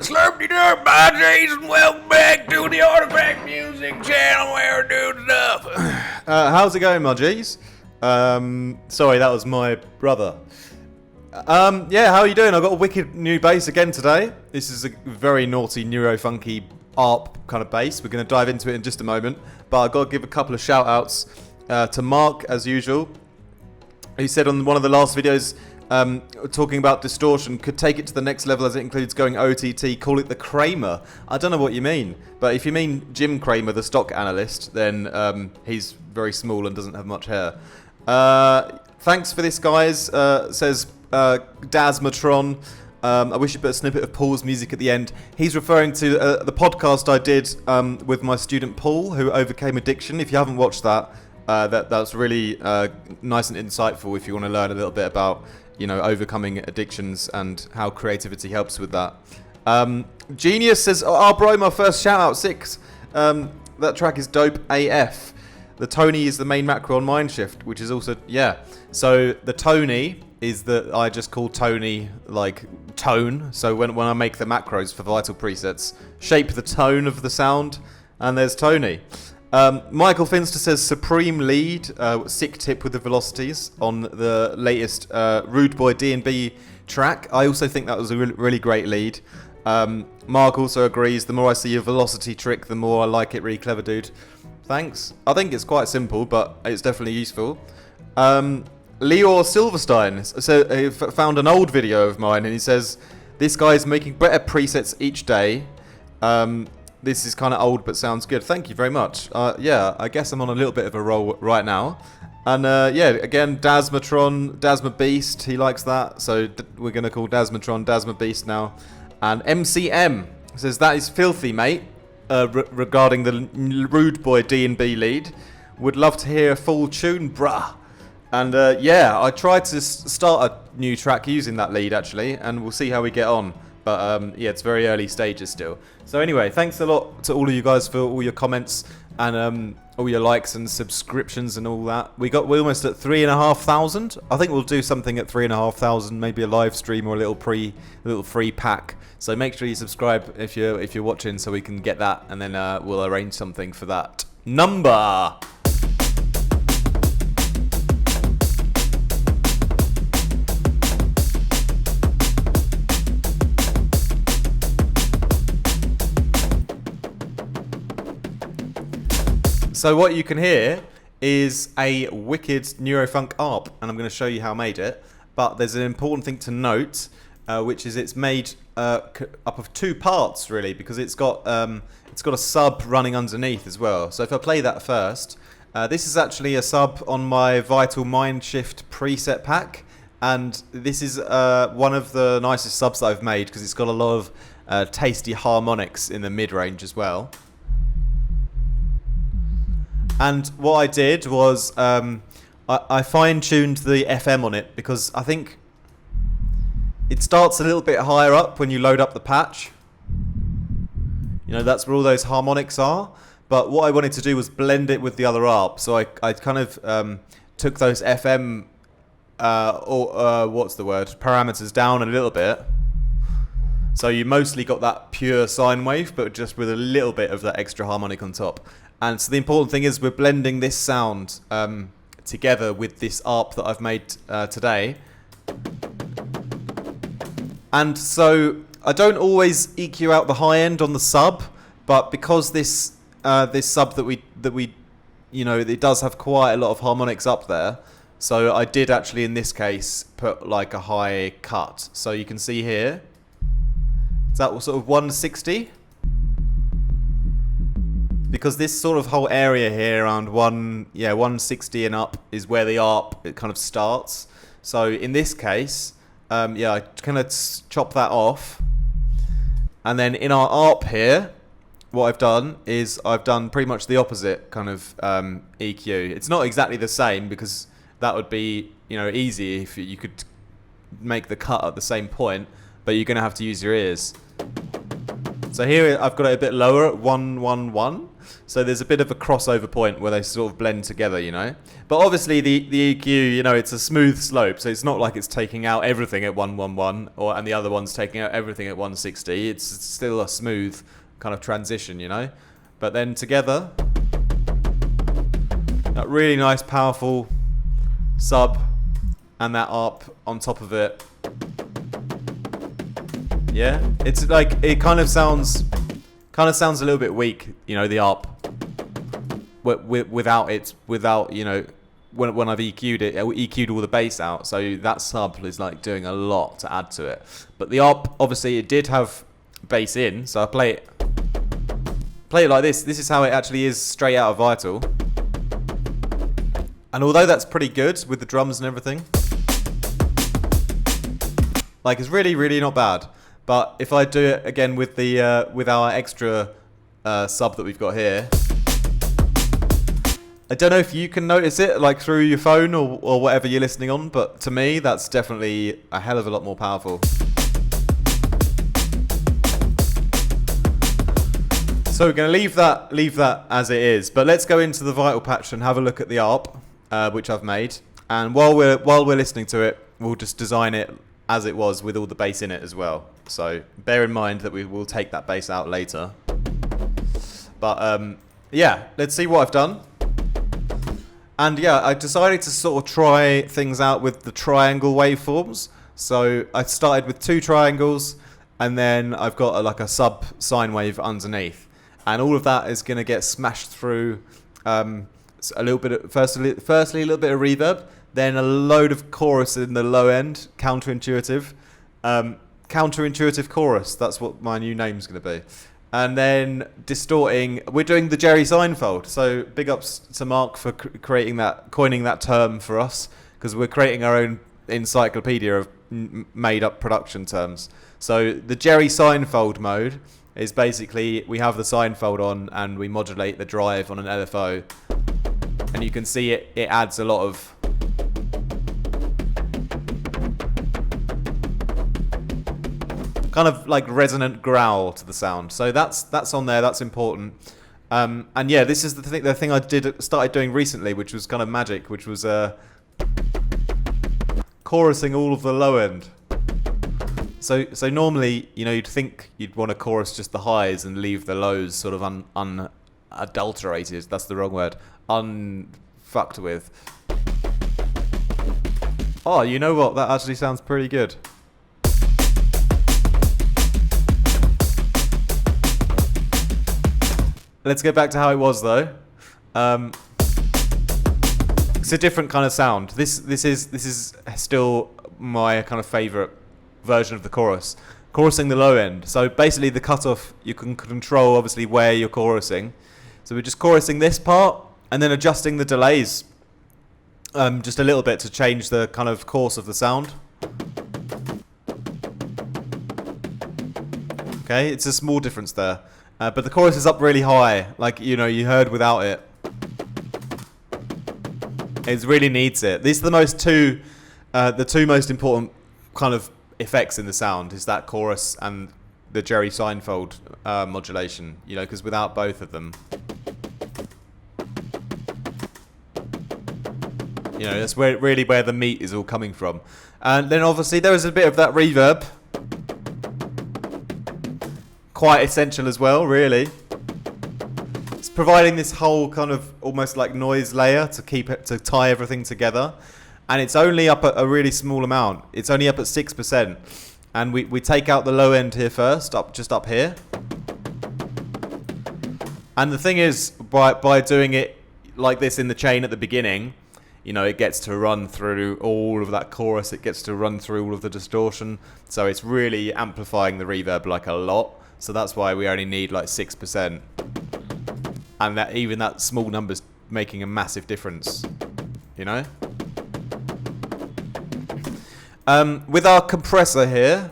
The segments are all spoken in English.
Slurpty-derp, my Jason. Welcome back to the Artifact Music channel where we're doing stuff. How's it going, my G's? Sorry, that was my brother. Yeah, how are you doing? I've got a wicked new bass again today. This is a very naughty, neurofunky ARP kind of bass. We're going to dive into it in just a moment. But I've got to give a couple of shout-outs to Mark, as usual. He said on one of the last videos, talking about distortion, could take it to the next level as it includes going OTT, call it the Kramer. I don't know what you mean, but if you mean Jim Kramer, the stock analyst, then he's very small and doesn't have much hair. Thanks for this, guys, says Dasmatron. I wish you put a snippet of Paul's music at the end. He's referring to the podcast I did with my student Paul, who overcame addiction. If you haven't watched that, that's really nice and insightful if you want to learn a little bit about, overcoming addictions and how creativity helps with that. Genius says, oh bro, my first shout out, 6. That track is dope AF. The Tony is the main macro on Mindshift, which is also, yeah. So the Tony is that I just call Tony like tone. So when I make the macros for Vital presets, shape the tone of the sound, and there's Tony. Michael Finster says Supreme Lead, sick tip with the velocities on the latest Rude Boy D&B track. I also think that was a really great lead. Mark also agrees, the more I see your velocity trick, the more I like it. Really clever, dude. Thanks. I think it's quite simple, but it's definitely useful. Leor Silverstein found an old video of mine, and he says, this guy's making better presets each day. This is kind of old, but sounds good. Thank you very much. Yeah, I guess I'm on a little bit of a roll right now. And yeah, again, Dasma Beast, he likes that. So we're going to call Dasmatron Dasma Beast now. And MCM says, that is filthy, mate, regarding the Rude Boy D&B lead. Would love to hear a full tune, bruh. And yeah, I tried to start a new track using that lead, actually, and we'll see how we get on. But yeah, it's very early stages still. So anyway, thanks a lot to all of you guys for all your comments and all your likes and subscriptions and all that. We're almost at 3,500. I think we'll do something at 3,500, maybe a live stream or a little free pack. So make sure you subscribe if you're watching, so we can get that, and then we'll arrange something for that number. So what you can hear is a wicked Neurofunk ARP, and I'm going to show you how I made it. But there's an important thing to note, which is it's made up of 2 parts, really, because it's got a sub running underneath as well. So if I play that first, this is actually a sub on my Vital Mindshift preset pack, and this is one of the nicest subs that I've made because it's got a lot of tasty harmonics in the mid-range as well. And what I did was I fine-tuned the FM on it because I think it starts a little bit higher up when you load up the patch. That's where all those harmonics are. But what I wanted to do was blend it with the other ARP. So I kind of took those FM, parameters down a little bit. So you mostly got that pure sine wave, but just with a little bit of that extra harmonic on top. And so the important thing is we're blending this sound together with this ARP that I've made today. And so I don't always EQ out the high end on the sub, but because this sub that we it does have quite a lot of harmonics up there. So I did actually in this case put like a high cut. So you can see here, is that sort of 160? Because this sort of whole area here around 160 and up is where the ARP it kind of starts. So in this case, yeah, I kind of chop that off. And then in our ARP here, what I've done is I've done pretty much the opposite kind of EQ. It's not exactly the same because that would be easy if you could make the cut at the same point, but you're going to have to use your ears. So here I've got it a bit lower at 111. So there's a bit of a crossover point where they sort of blend together, you know. But obviously the EQ, you know, it's a smooth slope, so it's not like it's taking out everything at 111 and the other one's taking out everything at 160. It's still a smooth kind of transition, you know. But then together, that really nice, powerful sub and that ARP on top of it. Yeah, it's like it kind of sounds a little bit weak, you know, the ARP without you know, when I've EQ'd all the bass out, so that sub is like doing a lot to add to it. But the ARP, obviously, it did have bass in, so I play it like this. This is how it actually is straight out of Vital. And although that's pretty good with the drums and everything, like it's really, really not bad. But if I do it again with the with our extra sub that we've got here, I don't know if you can notice it like through your phone or whatever you're listening on, but to me that's definitely a hell of a lot more powerful. So we're going to leave that as it is, but let's go into the Vital patch and have a look at the ARP, which I've made. And while we're listening to it, we'll just design it as it was with all the bass in it as well. So bear in mind that we will take that bass out later. But yeah, let's see what I've done. And yeah, I decided to sort of try things out with the triangle waveforms. So I started with 2 triangles, and then I've got like a sub sine wave underneath. And all of that is going to get smashed through a little bit of, firstly a little bit of reverb, then a load of chorus in the low end, counterintuitive. Counterintuitive chorus, that's what my new name's going to be. And then distorting, we're doing the Jerry Seinfeld. So big ups to Mark for coining that term for us, because we're creating our own encyclopedia of made up production terms. So the Jerry Seinfeld mode is basically we have the Seinfeld on and we modulate the drive on an LFO. And you can see it adds a lot of kind of like resonant growl to the sound. So that's on there, that's important. And yeah, this is the thing I started doing recently, which was kind of magic, which was chorusing all of the low end. So normally, you know, you'd think you'd want to chorus just the highs and leave the lows sort of unadulterated. That's the wrong word. Unfucked with. Oh, you know what? That actually sounds pretty good. Let's get back to how it was though. It's a different kind of sound. This is still my kind of favourite version of the chorus. Chorusing the low end. So basically the cutoff, you can control obviously where you're chorusing. So we're just chorusing this part and then adjusting the delays just a little bit to change the kind of course of the sound. Okay, it's a small difference there. But the chorus is up really high, like, you know, you heard without it. It really needs it. These are the two most important kind of effects in the sound, is that chorus and the Jerry Seinfeld modulation, you know, because without both of them, you know, that's really where the meat is all coming from. And then obviously there is a bit of that reverb. Quite essential as well, really. It's providing this whole kind of almost like noise layer to tie everything together. And it's only up at a really small amount. It's only up at 6%. And we take out the low end here first, just up here. And the thing is, by doing it like this in the chain at the beginning, you know, it gets to run through all of that chorus. It gets to run through all of the distortion. So it's really amplifying the reverb like a lot. So that's why we only need like 6%. And that even that small number's making a massive difference, you know? With our compressor here,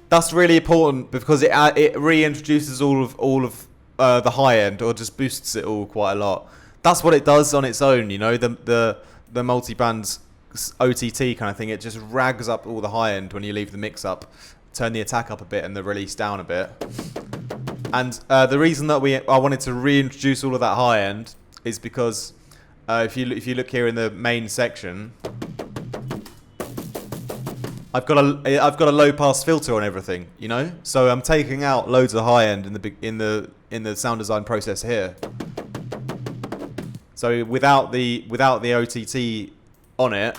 that's really important because it reintroduces all of the high end, or just boosts it all quite a lot. That's what it does on its own, you know, the multi-band OTT kind of thing. It just rags up all the high end when you leave the mix up. turn the attack up a bit and the release down a bit. And the reason that I wanted to reintroduce all of that high end is because if you look here in the main section, I've got a low pass filter on everything, you know. So I'm taking out loads of high end in the sound design process here. So without the OTT on it,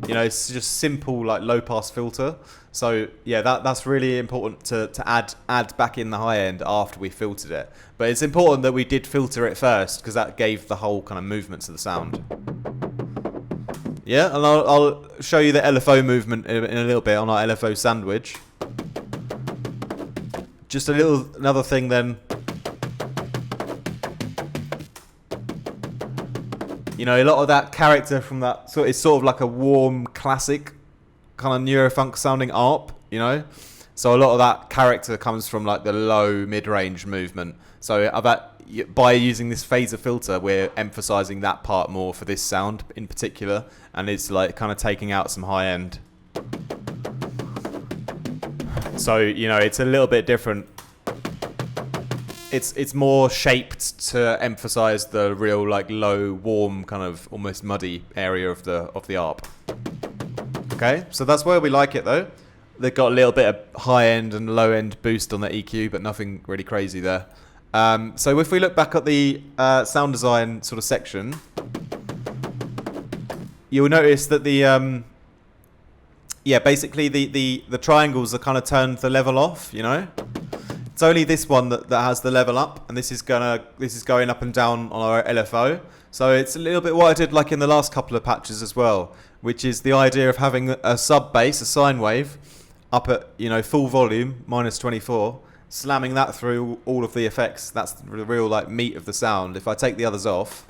you know, it's just simple like low pass filter. So yeah, that's really important to add back in the high end after we filtered it. But it's important that we did filter it first because that gave the whole kind of movement to the sound. Yeah, and I'll show you the LFO movement in a little bit on our LFO sandwich. Just another thing then. You know, a lot of that character from that, so it's sort of like a warm, classic kind of neurofunk sounding ARP, you know? So a lot of that character comes from like the low mid-range movement. So by using this phaser filter, we're emphasizing that part more for this sound in particular, and it's like kind of taking out some high end. So, you know, it's a little bit different. It's more shaped to emphasize the real like low, warm, kind of almost muddy area of the ARP. Okay, so that's where we like it though. They've got a little bit of high end and low end boost on the EQ, but nothing really crazy there. So if we look back at the sound design sort of section, you'll notice that basically the triangles are kind of turned the level off, you know. It's only this one that has the level up, and this is going up and down on our LFO. So it's a little bit what I did like in the last couple of patches as well, which is the idea of having a sub bass, a sine wave, up at, you know, full volume, -24, slamming that through all of the effects. That's the real like meat of the sound. If I take the others off,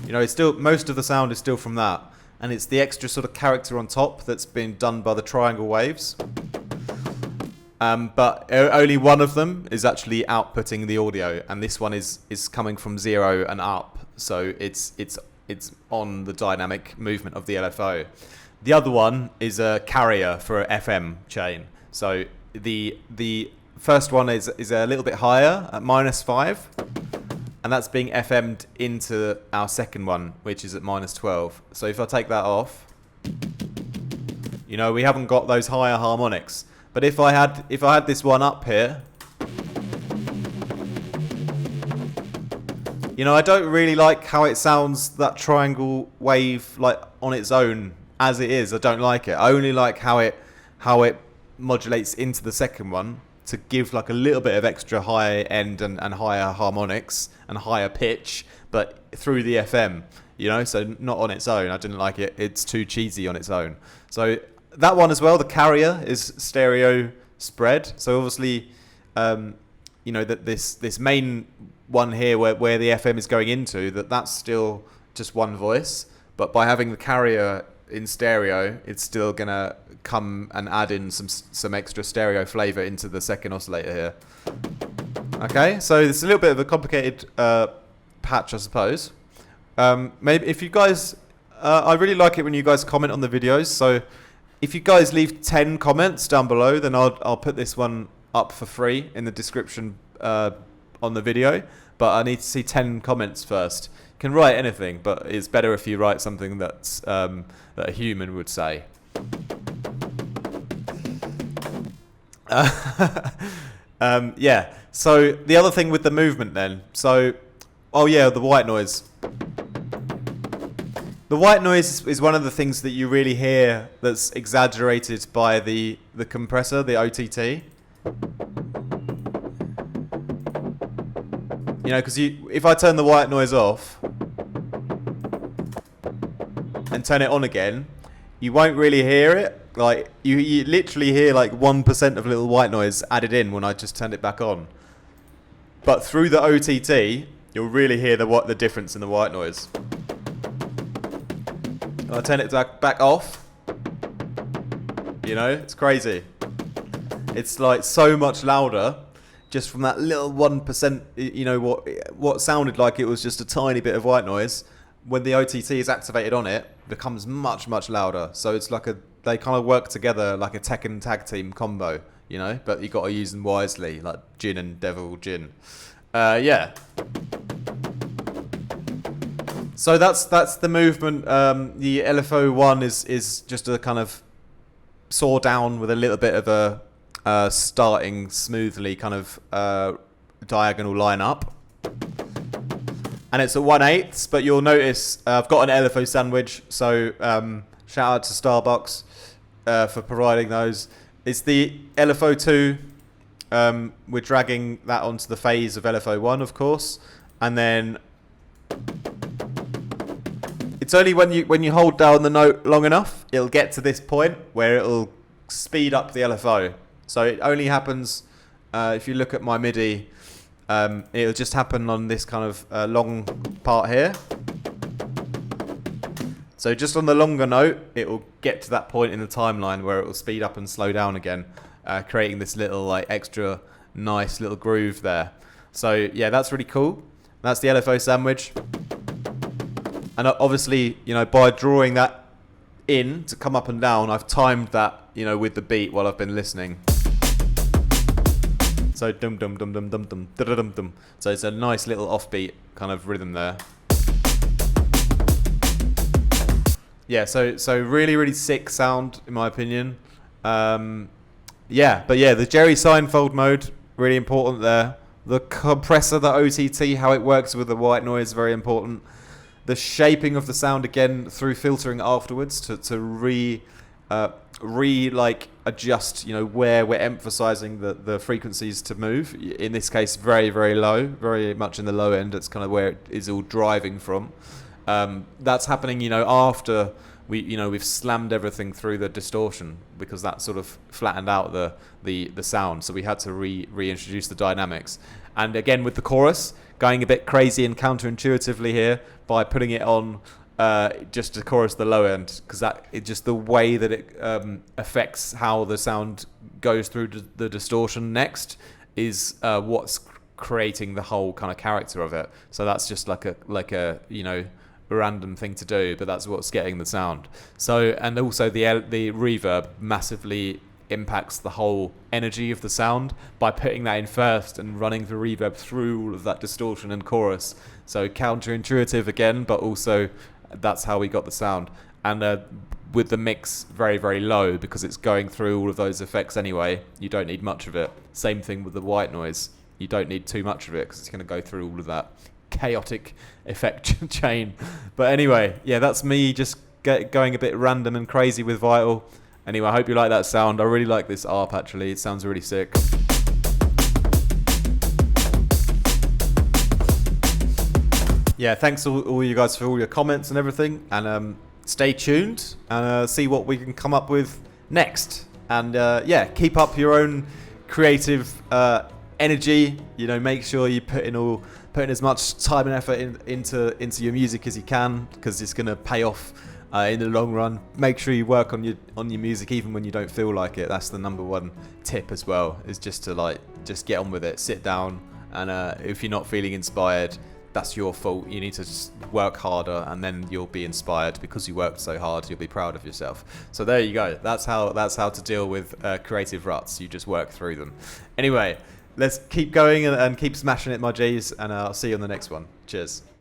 you know, it's still, most of the sound is still from that, and it's the extra sort of character on top that's been done by the triangle waves. But only one of them is actually outputting the audio, and this one is coming from 0 and up, so it's on the dynamic movement of the LFO. The other one is a carrier for an FM chain. So the first one is a little bit higher at -5, and that's being FM'd into our second one, which is at -12. So if I take that off, you know, we haven't got those higher harmonics. But if I had this one up here, you know, I don't really like how it sounds, that triangle wave, like on its own as it is. I don't like it. I only like how it modulates into the second one to give like a little bit of extra high end and higher harmonics and higher pitch, but through the FM, you know, so not on its own. I didn't like it. It's too cheesy on its own. So that one as well, the carrier is stereo spread. So obviously, you know, that this main one here where the FM is going into, that's still just one voice. But by having the carrier in stereo, it's still gonna come and add in some extra stereo flavor into the second oscillator here. Okay, so it's a little bit of a complicated patch, I suppose. Maybe if you guys, I really like it when you guys comment on the videos. So if you guys leave 10 comments down below, then I'll put this one up for free in the description on the video. But I need to see 10 comments first. You can write anything, but it's better if you write something that's that a human would say. Yeah. So the other thing with the movement then. So, oh yeah, the white noise. The white noise is one of the things that you really hear that's exaggerated by the compressor, the OTT. You know, because if I turn the white noise off and turn it on again, you won't really hear it. Like you literally hear like 1% of little white noise added in when I just turned it back on. But through the OTT, you'll really hear the difference in the white noise. I turn it back off. You know, it's crazy. It's like so much louder just from that little 1%, you know, what sounded like it was just a tiny bit of white noise. When the OTT is activated on it, becomes much, much louder. So it's like they kind of work together like a Tekken tag team combo, you know. But you got to use them wisely, like Jin and Devil Jin. Yeah. So that's the movement. The LFO1 is just a kind of saw down with a little bit of a starting smoothly kind of diagonal line up. And it's at 1/8, but you'll notice I've got an LFO sandwich, so shout out to Starbucks for providing those. It's the LFO2. We're dragging that onto the phase of LFO1, of course, and then it's only when you hold down the note long enough, it'll get to this point where it'll speed up the LFO. So it only happens if you look at my MIDI. It'll just happen on this kind of long part here. So just on the longer note, it will get to that point in the timeline where it will speed up and slow down again, creating this little like extra nice little groove there. So yeah, that's really cool. That's the LFO sandwich. And obviously, you know, by drawing that in to come up and down, I've timed that, you know, with the beat while I've been listening. So dum dum dum dum dum dum dum dum dum. So it's a nice little offbeat kind of rhythm there. Yeah, so really sick sound in my opinion. Yeah, but yeah, the Jerry Seinfeld mode really important there. The compressor, the OTT, how it works with the white noise, very important. The shaping of the sound again through filtering afterwards to like adjust, you know, where we're emphasizing the frequencies to move. In this case, very low, very much in the low end. It's kind of where it is all driving from. That's happening, you know, after we've slammed everything through the distortion, because that sort of flattened out the sound. So we had to reintroduce the dynamics. And again with the chorus, going a bit crazy and counterintuitively here by putting it on just to chorus the low end, because just the way that it affects how the sound goes through the distortion next is what's creating the whole kind of character of it. So that's just like a you know, random thing to do, but that's what's getting the sound. So, and also the reverb massively impacts the whole energy of the sound by putting that in first and running the reverb through all of that distortion and chorus. So counterintuitive again, but also that's how we got the sound. And with the mix very low, because it's going through all of those effects anyway, you don't need much of it. Same thing with the white noise. You don't need too much of it because it's going to go through all of that chaotic effect chain. But anyway, yeah, that's me just going a bit random and crazy with Vital. Anyway, I hope you like that sound. I really like this ARP actually. It sounds really sick. Yeah, thanks all you guys for all your comments and everything. And stay tuned and see what we can come up with next. And yeah, keep up your own creative energy. You know, make sure you put in as much time and effort into your music as you can, because it's going to pay off in the long run. Make sure you work on your music even when you don't feel like it. That's the number one tip as well, is just to just get on with it. Sit down, and if you're not feeling inspired, that's your fault. You need to just work harder, and then you'll be inspired because you worked so hard. You'll be proud of yourself. So there you go. That's how to deal with creative ruts. You just work through them. Anyway, let's keep going and keep smashing it, my G's, and I'll see you on the next one. Cheers.